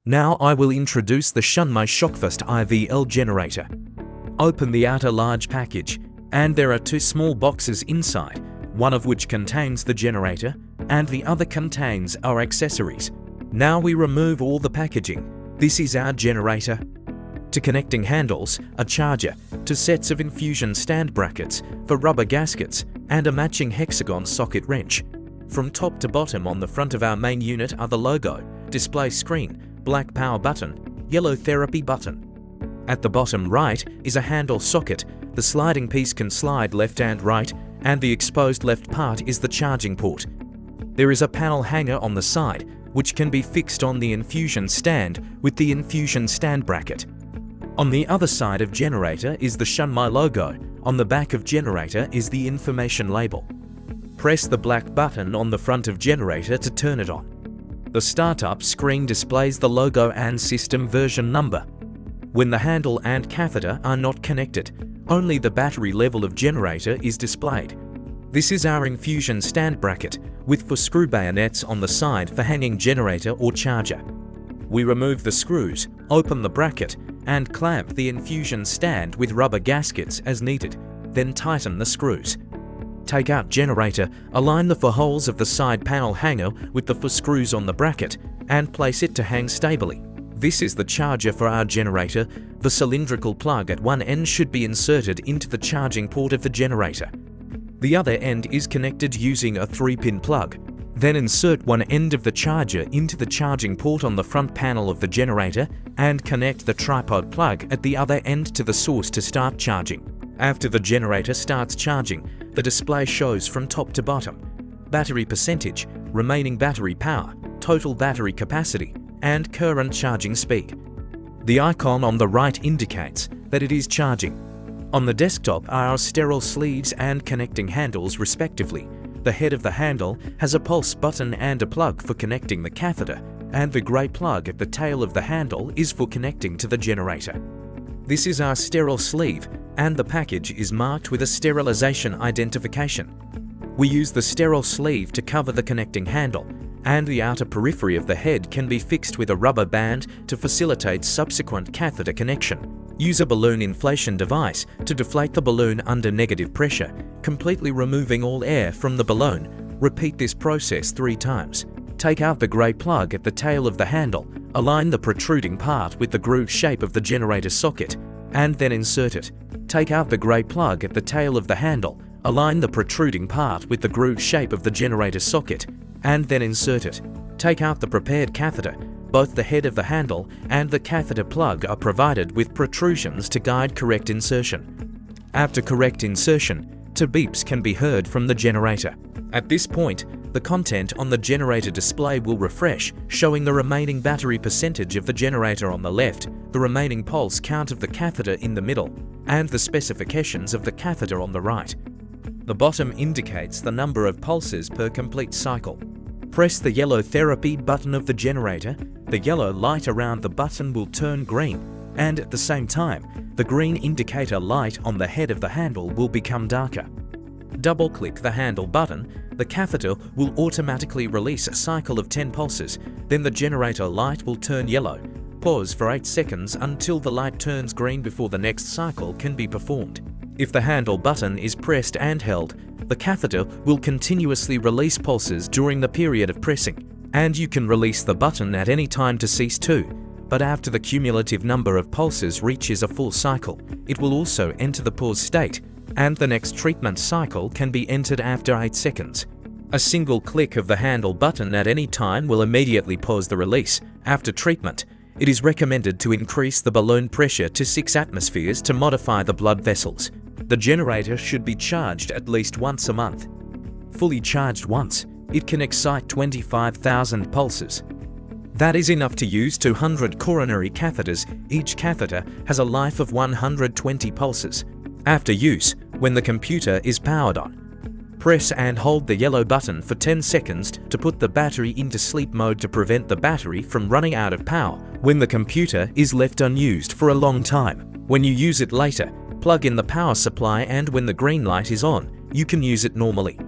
Now I will introduce the Shunmei ShockFast IVL generator. Open the outer large package, and there are two small boxes inside, one of which contains the generator, and the other contains our accessories. Now we remove all the packaging. This is our generator. To connecting handles, a charger, to sets of infusion stand brackets for rubber gaskets, and a matching hexagon socket wrench. From top to bottom on the front of our main unit are the logo, display screen, black power button, yellow therapy button. At the bottom right is a handle socket. The sliding piece can slide left and right, and the exposed left part is the charging port. There is a panel hanger on the side, which can be fixed on the infusion stand with the infusion stand bracket. On the other side of generator is the Shunmei logo. On the back of generator is the information label. Press the black button on the front of generator to turn it on. The startup screen displays the logo and system version number. When the handle and catheter are not connected, only the battery level of generator is displayed. This is our infusion stand bracket, with 4 screw bayonets on the side for hanging generator or charger. We remove the screws, open the bracket, and clamp the infusion stand with rubber gaskets as needed, then tighten the screws. Take out generator, align the 4 holes of the side panel hanger with the 4 screws on the bracket, and place it to hang stably. This is the charger for our generator. The cylindrical plug at one end should be inserted into the charging port of the generator. The other end is connected using a 3-pin plug. Then insert one end of the charger into the charging port on the front panel of the generator and connect the tripod plug at the other end to the source to start charging. After the generator starts charging, the display shows from top to bottom: battery percentage, remaining battery power, total battery capacity, and current charging speed. The icon on the right indicates that it is charging. On the desktop are our sterile sleeves and connecting handles respectively. The head of the handle has a pulse button and a plug for connecting the catheter, and the grey plug at the tail of the handle is for connecting to the generator. This is our sterile sleeve, and the package is marked with a sterilization identification. We use the sterile sleeve to cover the connecting handle, and the outer periphery of the head can be fixed with a rubber band to facilitate subsequent catheter connection. Use a balloon inflation device to deflate the balloon under negative pressure, completely removing all air from the balloon. Repeat this process 3 times. Take out the grey plug at the tail of the handle, align the protruding part with the groove shape of the generator socket, and then insert it. Take out the grey plug at the tail of the handle, align the protruding part with the groove shape of the generator socket, and then insert it. Take out the prepared catheter. Both the head of the handle and the catheter plug are provided with protrusions to guide correct insertion. After correct insertion, 2 beeps can be heard from the generator. At this point, the content on the generator display will refresh, showing the remaining battery percentage of the generator on the left, the remaining pulse count of the catheter in the middle, and the specifications of the catheter on the right. The bottom indicates the number of pulses per complete cycle. Press the yellow therapy button of the generator. The yellow light around the button will turn green, and at the same time, the green indicator light on the head of the handle will become darker. Double-click the handle button. The catheter will automatically release a cycle of 10 pulses, then the generator light will turn yellow. Pause for 8 seconds until the light turns green before the next cycle can be performed. If the handle button is pressed and held, the catheter will continuously release pulses during the period of pressing, and you can release the button at any time to cease too. But after the cumulative number of pulses reaches a full cycle, it will also enter the pause state, and the next treatment cycle can be entered after 8 seconds. A single click of the handle button at any time will immediately pause the release. After treatment, it is recommended to increase the balloon pressure to 6 atmospheres to modify the blood vessels. The generator should be charged at least once a month. Fully charged once, it can excite 25,000 pulses. That is enough to use 200 coronary catheters. Each catheter has a life of 120 pulses. After use, when the computer is powered on, press and hold the yellow button for 10 seconds to put the battery into sleep mode to prevent the battery from running out of power when the computer is left unused for a long time. When you use it later, plug in the power supply, and when the green light is on, you can use it normally.